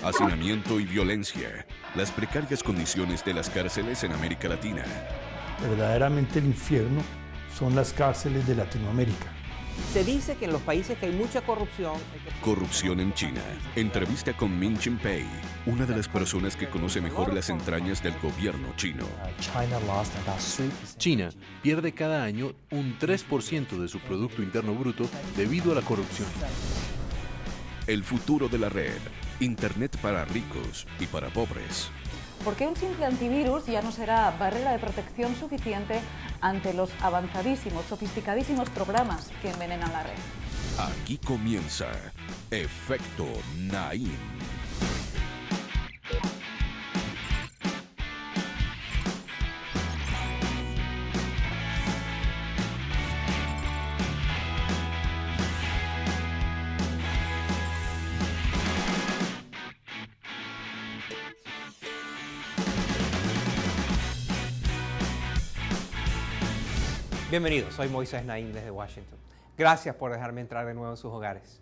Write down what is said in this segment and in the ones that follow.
Hacinamiento y violencia. Las precarias condiciones de las cárceles en América Latina. Verdaderamente el infierno son las cárceles de Latinoamérica. Se dice que en los países que hay mucha corrupción... Corrupción en China. Entrevista con Min Chimpei, una de las personas que conoce mejor las entrañas del gobierno chino. China pierde cada año un 3% de su Producto Interno Bruto debido a la corrupción. El futuro de la red. Internet para ricos y para pobres. Porque un simple antivirus ya no será barrera de protección suficiente ante los avanzadísimos, sofisticadísimos programas que envenenan la red. Aquí comienza Efecto Naim. Bienvenidos, soy Moisés Naim desde Washington. Gracias por dejarme entrar de nuevo en sus hogares.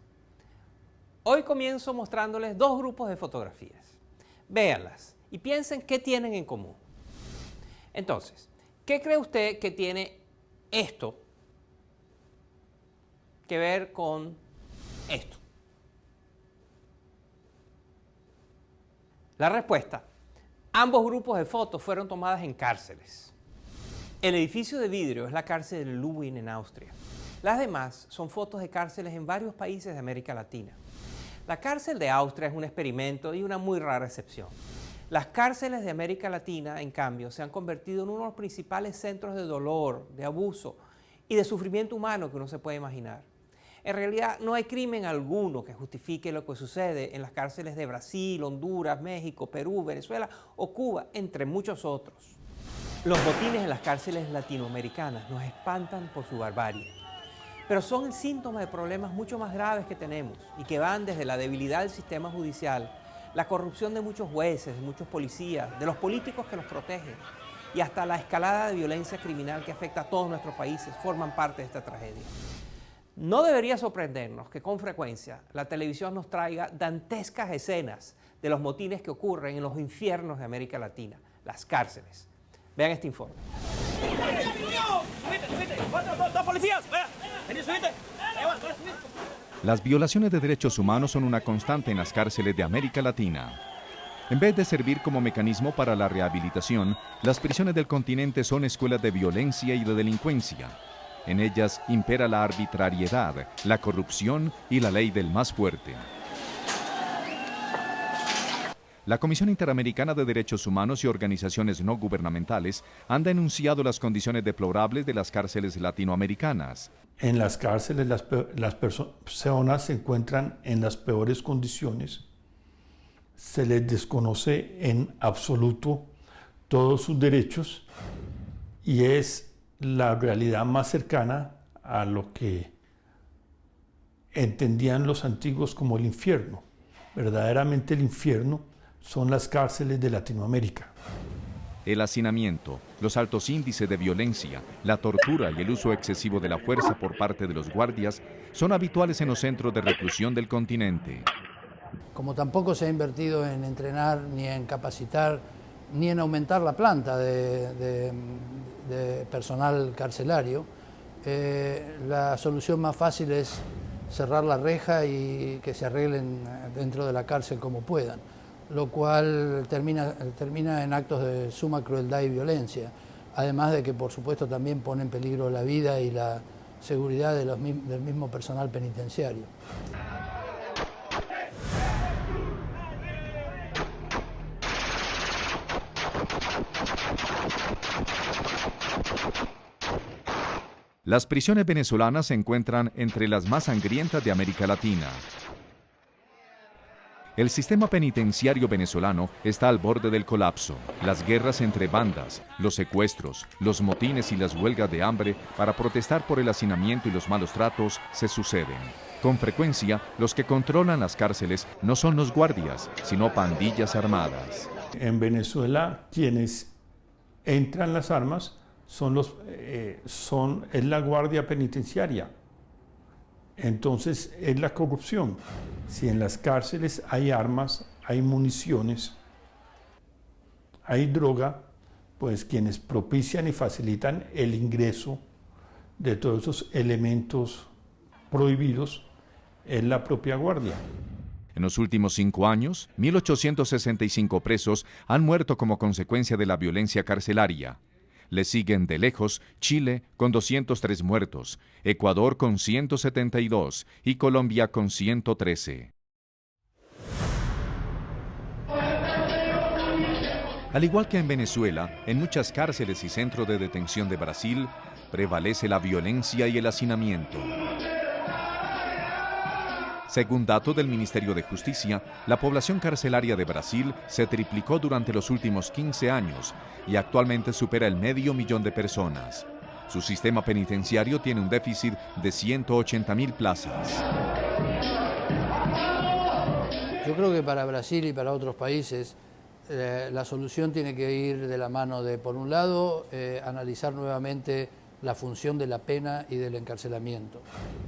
Hoy comienzo mostrándoles dos grupos de fotografías. Véanlas y piensen qué tienen en común. Entonces, ¿qué cree usted que tiene esto que ver con esto? La respuesta: ambos grupos de fotos fueron tomadas en cárceles. El edificio de vidrio es la cárcel de Lubin en Austria. Las demás son fotos de cárceles en varios países de América Latina. La cárcel de Austria es un experimento y una muy rara excepción. Las cárceles de América Latina, en cambio, se han convertido en uno de los principales centros de dolor, de abuso y de sufrimiento humano que uno se puede imaginar. En realidad, no hay crimen alguno que justifique lo que sucede en las cárceles de Brasil, Honduras, México, Perú, Venezuela o Cuba, entre muchos otros. Los motines en las cárceles latinoamericanas nos espantan por su barbarie, pero son el síntoma de problemas mucho más graves que tenemos y que van desde la debilidad del sistema judicial, la corrupción de muchos jueces, de muchos policías, de los políticos que los protegen y hasta la escalada de violencia criminal que afecta a todos nuestros países, forman parte de esta tragedia. No debería sorprendernos que con frecuencia la televisión nos traiga dantescas escenas de los motines que ocurren en los infiernos de América Latina, las cárceles. Vean este informe. Las violaciones de derechos humanos son una constante en las cárceles de América Latina. En vez de servir como mecanismo para la rehabilitación, las prisiones del continente son escuelas de violencia y de delincuencia. En ellas impera la arbitrariedad, la corrupción y la ley del más fuerte. La Comisión Interamericana de Derechos Humanos y organizaciones no gubernamentales han denunciado las condiciones deplorables de las cárceles latinoamericanas. En las cárceles las personas se encuentran en las peores condiciones. Se les desconoce en absoluto todos sus derechos y es la realidad más cercana a lo que entendían los antiguos como el infierno. Verdaderamente el infierno son las cárceles de Latinoamérica. El hacinamiento, los altos índices de violencia, la tortura y el uso excesivo de la fuerza por parte de los guardias son habituales en los centros de reclusión del continente. Como tampoco se ha invertido en entrenar, ni en capacitar, ni en aumentar la planta de personal carcelario, la solución más fácil es cerrar la reja y que se arreglen dentro de la cárcel como puedan, lo cual termina en actos de suma crueldad y violencia, además de que por supuesto también pone en peligro la vida y la seguridad del mismo personal penitenciario. Las prisiones venezolanas se encuentran entre las más sangrientas de América Latina. El sistema penitenciario venezolano está al borde del colapso. Las guerras entre bandas, los secuestros, los motines y las huelgas de hambre para protestar por el hacinamiento y los malos tratos se suceden. Con frecuencia, los que controlan las cárceles no son los guardias, sino pandillas armadas. En Venezuela, quienes entran las armas es la guardia penitenciaria. Entonces es la corrupción. Si en las cárceles hay armas, hay municiones, hay droga, pues quienes propician y facilitan el ingreso de todos esos elementos prohibidos es la propia Guardia. En los últimos 5 años, 1.865 presos han muerto como consecuencia de la violencia carcelaria. Le siguen de lejos Chile con 203 muertos, Ecuador con 172 y Colombia con 113. Al igual que en Venezuela, en muchas cárceles y centros de detención de Brasil, prevalece la violencia y el hacinamiento. Según datos del Ministerio de Justicia, la población carcelaria de Brasil se triplicó durante los últimos 15 años y actualmente supera el 500.000 de personas. Su sistema penitenciario tiene un déficit de 180.000 plazas. Yo creo que para Brasil y para otros países la solución tiene que ir de la mano de, por un lado, analizar nuevamente la función de la pena y del encarcelamiento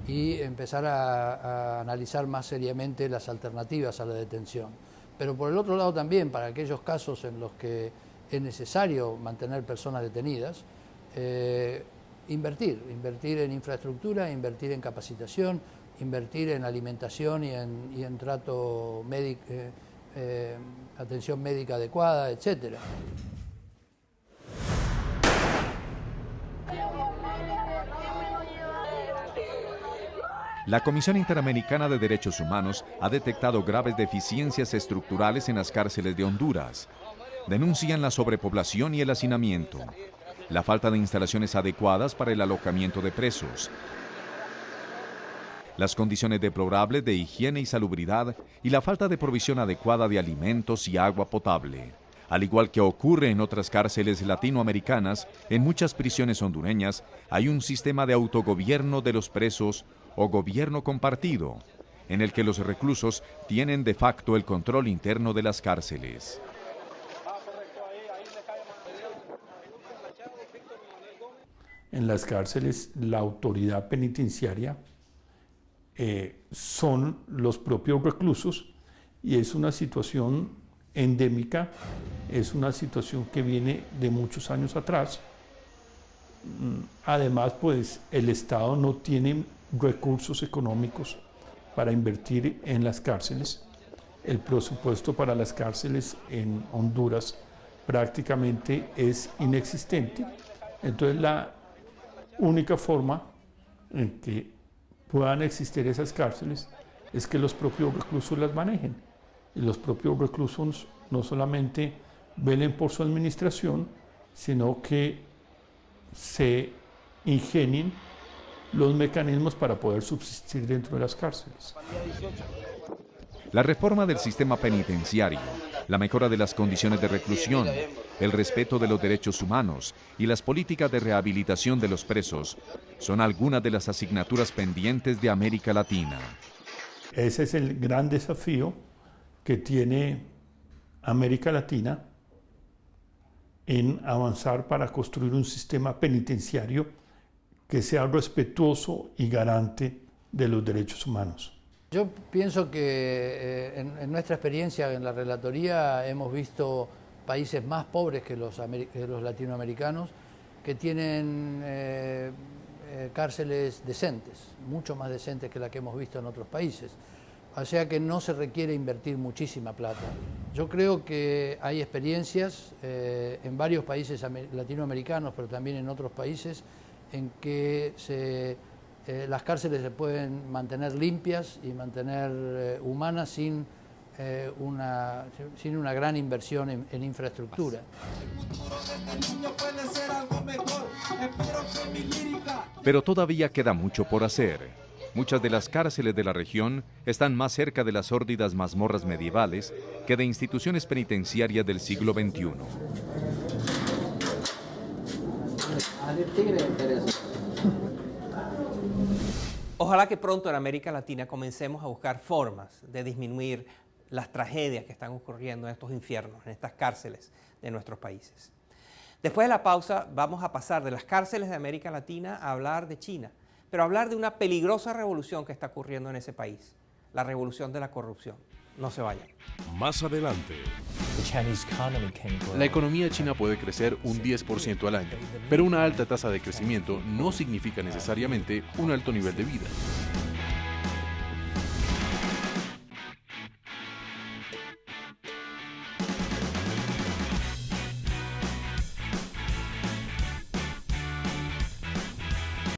y empezar a analizar más seriamente las alternativas a la detención. Pero por el otro lado también, para aquellos casos en los que es necesario mantener personas detenidas, invertir en infraestructura, invertir en capacitación, invertir en alimentación y en trato médico, atención médica adecuada, etcétera. La Comisión Interamericana de Derechos Humanos ha detectado graves deficiencias estructurales en las cárceles de Honduras. Denuncian la sobrepoblación y el hacinamiento, la falta de instalaciones adecuadas para el alojamiento de presos, las condiciones deplorables de higiene y salubridad y la falta de provisión adecuada de alimentos y agua potable. Al igual que ocurre en otras cárceles latinoamericanas, en muchas prisiones hondureñas hay un sistema de autogobierno de los presos o gobierno compartido, en el que los reclusos tienen de facto el control interno de las cárceles. En las cárceles, la autoridad penitenciaria son los propios reclusos y es una situación endémica, es una situación que viene de muchos años atrás. Además, pues el Estado no tiene recursos económicos para invertir en las cárceles. El presupuesto para las cárceles en Honduras prácticamente es inexistente. Entonces, la única forma en que puedan existir esas cárceles es que los propios reclusos las manejen. Y los propios reclusos no solamente velen por su administración, sino que se ingenien los mecanismos para poder subsistir dentro de las cárceles. La reforma del sistema penitenciario, la mejora de las condiciones de reclusión, el respeto de los derechos humanos y las políticas de rehabilitación de los presos son algunas de las asignaturas pendientes de América Latina. Ese es el gran desafío que tiene América Latina en avanzar para construir un sistema penitenciario que sea respetuoso y garante de los derechos humanos. Yo pienso que en nuestra experiencia en la relatoría hemos visto países más pobres que los latinoamericanos que tienen cárceles decentes, mucho más decentes que la que hemos visto en otros países. O sea que no se requiere invertir muchísima plata. Yo creo que hay experiencias en varios países latinoamericanos, pero también en otros países, en que las cárceles se pueden mantener limpias y mantener humanas sin una gran inversión en infraestructura. Pero todavía queda mucho por hacer. Muchas de las cárceles de la región están más cerca de las sórdidas mazmorras medievales que de instituciones penitenciarias del siglo XXI. Ojalá que pronto en América Latina comencemos a buscar formas de disminuir las tragedias que están ocurriendo en estos infiernos, en estas cárceles de nuestros países. Después de la pausa vamos a pasar de las cárceles de América Latina a hablar de China, pero a hablar de una peligrosa revolución que está ocurriendo en ese país, la revolución de la corrupción. No se vayan. Más adelante. La economía china puede crecer un 10% al año, pero una alta tasa de crecimiento no significa necesariamente un alto nivel de vida.